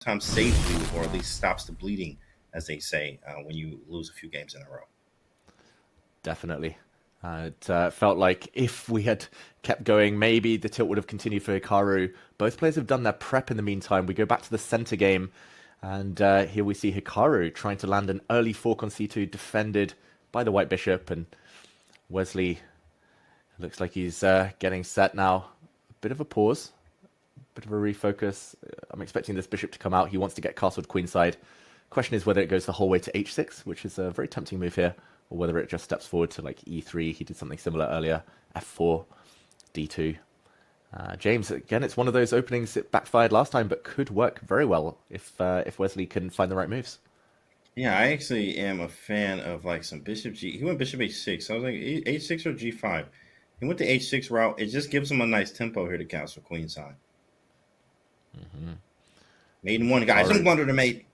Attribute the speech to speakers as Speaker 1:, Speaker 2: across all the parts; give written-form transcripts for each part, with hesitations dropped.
Speaker 1: sometimes saves you, or at least stops the bleeding, as they say, when you lose a few games in a row.
Speaker 2: Definitely. It felt like if we had kept going, maybe the tilt would have continued for Hikaru. Both players have done their prep in the meantime. We go back to the center game, and here we see Hikaru trying to land an early fork on c2, defended by the white bishop, and Wesley looks like he's getting set now. A bit of a pause, bit of a refocus. I'm expecting this bishop to come out. He wants to get castled queenside. Question is whether it goes the whole way to h6, which is a very tempting move here, or whether it just steps forward to like e3. He did something similar earlier. f4, d2. James, again, it's one of those openings that backfired last time, but could work very well if Wesley can find the right moves.
Speaker 1: Yeah, I actually am a fan of like some bishop g. He went bishop h6. I was like h6 or g5. He went the h6 route. It just gives him a nice tempo here to castle queenside. Mate in one, guys. Don't blunder the mate.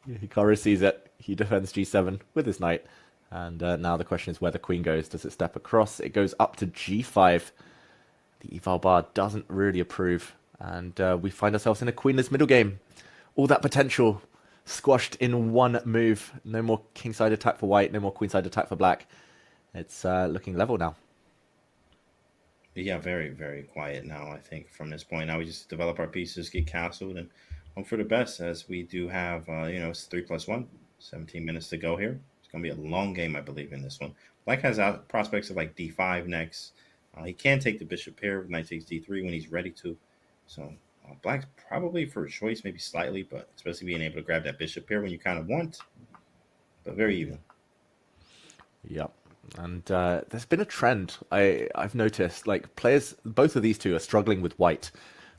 Speaker 2: Hikaru sees it. He defends g7 with his knight. And now the question is where the queen goes. Does it step across? It goes up to g5. The eval bar doesn't really approve. And we find ourselves in a queenless middle game. All that potential squashed in one move. No more kingside attack for white. No more queenside attack for black. It's looking level now.
Speaker 1: Yeah, very, very quiet now, I think, from this point. Now we just develop our pieces, get castled, and hope for the best, as we do have, it's 3+1, 17 minutes to go here. It's going to be a long game, I believe, in this one. Black has prospects of like d5 next. He can take the bishop pair, knight takes d3 when he's ready to. So black's probably for a choice, maybe slightly, but especially being able to grab that bishop pair when you kind of want. But very even.
Speaker 2: Yep. And there's been a trend I've noticed. Like players, both of these two are struggling with white.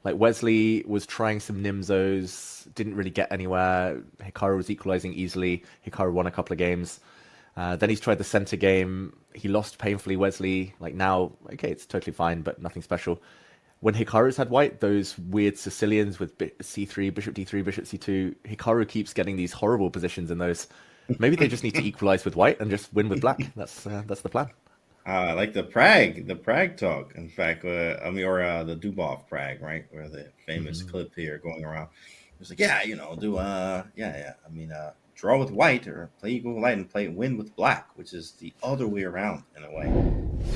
Speaker 2: Like Wesley was trying some Nimzos, didn't really get anywhere. Hikaru was equalizing easily. Hikaru won a couple of games. Then he's tried the center game. He lost painfully. Wesley, like now, okay, it's totally fine, but nothing special. When Hikaru's had white, those weird Sicilians with c3, bishop d3, bishop c2, Hikaru keeps getting these horrible positions in those. Maybe they just need to equalize with white and just win with black. That's the plan.
Speaker 1: Like the Prague talk. In fact, or the Dubov Prague, right, where the famous clip here going around. It's like, draw with white or play equal with white and win with black, which is the other way around in a way.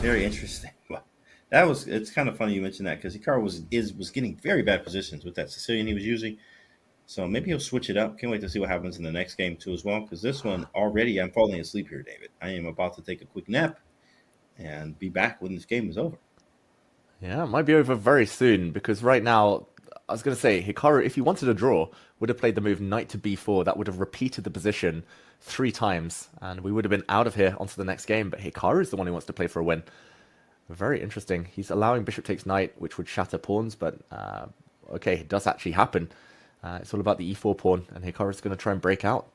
Speaker 1: Very interesting. But it's kind of funny you mentioned that, because Hikaru was getting very bad positions with that Sicilian he was using. So maybe he'll switch it up. Can't wait to see what happens in the next game too as well, because this one already I'm falling asleep here, David. I am about to take a quick nap and be back when this game is over.
Speaker 2: Yeah, it might be over very soon, because right now, I was going to say, Hikaru, if he wanted a draw, would have played the move knight to b4. That would have repeated the position 3 times, and we would have been out of here onto the next game. But Hikaru is the one who wants to play for a win. Very interesting. He's allowing bishop takes knight, which would shatter pawns, but okay, it does actually happen. It's all about the e4 pawn, and Hikaru's going to try and break out.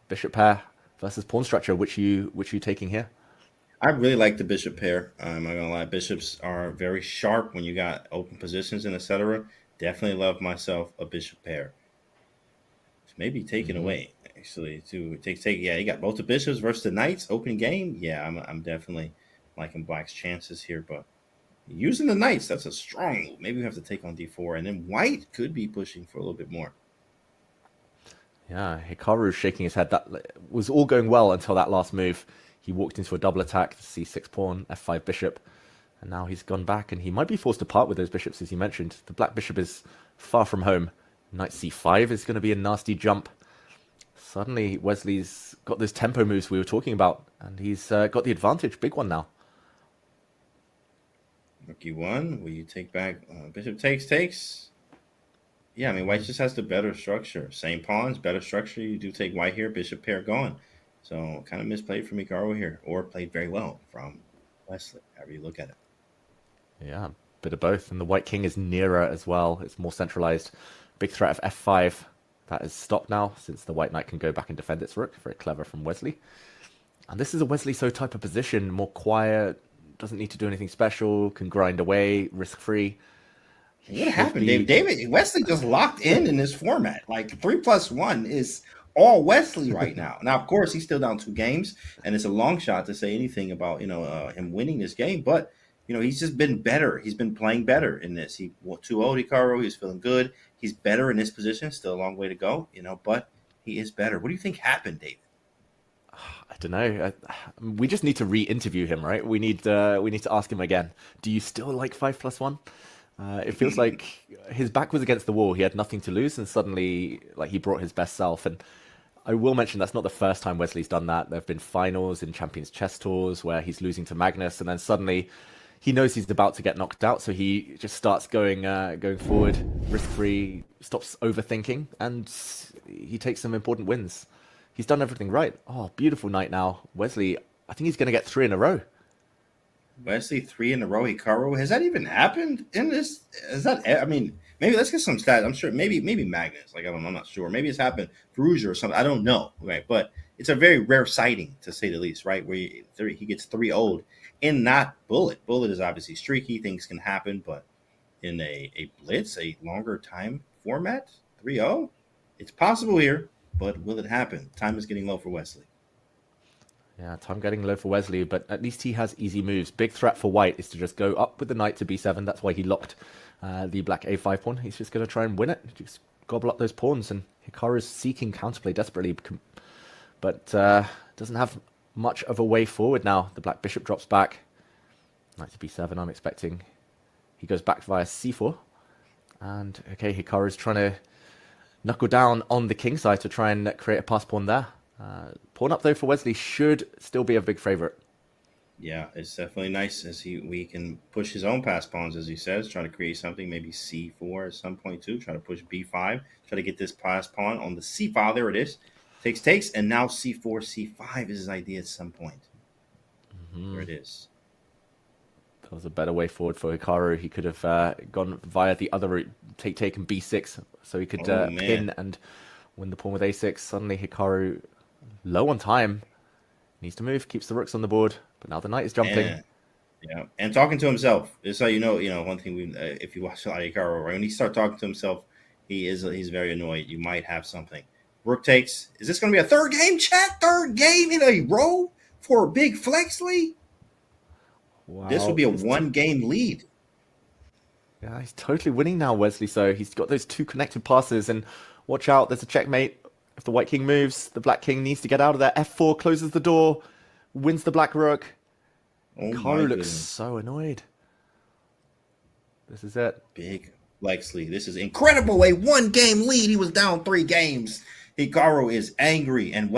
Speaker 2: Bishop pair versus pawn structure. Which are you taking here?
Speaker 1: I really like the bishop pair. I'm not gonna lie, bishops are very sharp when you got open positions and etc. Definitely love myself a bishop pair. Maybe taken away actually to take. Yeah, you got both the bishops versus the knights. Open game. Yeah, I'm definitely liking black's chances here, but using the knights, that's a strong move. Maybe we have to take on d4, and then white could be pushing for a little bit more.
Speaker 2: Yeah, Hikaru shaking his head. That was all going well until that last move. He walked into a double attack, c6 pawn, f5 bishop, and now he's gone back, and he might be forced to part with those bishops, as you mentioned. The black bishop is far from home. Knight c5 is going to be a nasty jump. Suddenly, Wesley's got those tempo moves we were talking about, and he's got the advantage. Big one now.
Speaker 1: Rook e1, will you take back? Bishop takes. Yeah, I mean, white just has the better structure. Same pawns, better structure. You do take white here, bishop pair gone. So kind of misplayed from Hikaru here, or played very well from Wesley, however you look at it.
Speaker 2: Yeah, bit of both. And the white king is nearer as well. It's more centralized. Big threat of f5. That is stopped now, since the white knight can go back and defend its rook. Very clever from Wesley. And this is a Wesley So type of position. More quiet, doesn't need to do anything special, can grind away, risk-free.
Speaker 1: What happened, David? Wesley just locked in this format. Like 3+1 is all Wesley right now. Now, of course, he's still down 2 games, and it's a long shot to say anything about him winning this game. But he's just been better. He's been playing better in this. He 2-0 Hikaru. He's feeling good. He's better in this position. Still a long way to go, but he is better. What do you think happened, David?
Speaker 2: I don't know. We just need to re-interview him, right? We need to ask him again. Do you still like 5+1? It feels like his back was against the wall. He had nothing to lose, and suddenly, like, he brought his best self. And I will mention that's not the first time Wesley's done that. There have been finals in Champions Chess Tours where he's losing to Magnus, and then suddenly he knows he's about to get knocked out, so he just starts going forward, risk-free, stops overthinking, and he takes some important wins. He's done everything right. Oh, beautiful night now. Wesley, I think he's going to get 3 in a row.
Speaker 1: Wesley 3 in a row. Hikaru. Has that even happened in this? Is that? I mean, maybe let's get some stats. I'm sure. Maybe Magnus. Like I'm not sure. Maybe it's happened. Veruja or something. I don't know. Right, but it's a very rare sighting to say the least. Right, where he gets 3 old in not Bullet. Bullet is obviously streaky. Things can happen, but in a blitz, a longer time format, 3-0, it's possible here. But will it happen? Time is getting low for Wesley.
Speaker 2: Yeah, time getting low for Wesley, but at least he has easy moves. Big threat for White is to just go up with the knight to b7. That's why he locked the black a5 pawn. He's just going to try and win it. Just gobble up those pawns, and Hikaru's seeking counterplay desperately, but doesn't have much of a way forward now. The black bishop drops back. Knight to b7, I'm expecting. He goes back via c4. And, okay, Hikaru's trying to knuckle down on the king side to try and create a pass pawn there. Pawn up, though, for Wesley should still be a big favorite.
Speaker 1: Yeah, it's definitely nice as we can push his own pass pawns, as he says, try to create something, maybe c4 at some point too, try to push b5, try to get this pass pawn on the c file. There it is. Takes, and now c4, c5 is his idea at some point. There it is.
Speaker 2: That was a better way forward for Hikaru. He could have gone via the other route, take and b6, so he could pin and win the pawn with a6. Suddenly Hikaru, low on time, needs to move, keeps the rooks on the board, but now the knight is jumping.
Speaker 1: And talking to himself. This is how one thing if you watch a lot of Hikaru, right, when he starts talking to himself, he's very annoyed. You might have something. Rook takes. Is this going to be a third game, chat? Third game in a row for Big Flexley? Wow. This will be a one-game lead.
Speaker 2: Yeah, he's totally winning now, Wesley. So he's got those 2 connected passes, and watch out, there's a checkmate. If the white king moves, the black king needs to get out of there. f4 closes the door, wins the black rook. Hikaru looks so annoyed. This is it.
Speaker 1: Big Flexley. This is incredible. A one-game lead. He was down 3 games. Hikaru is angry, and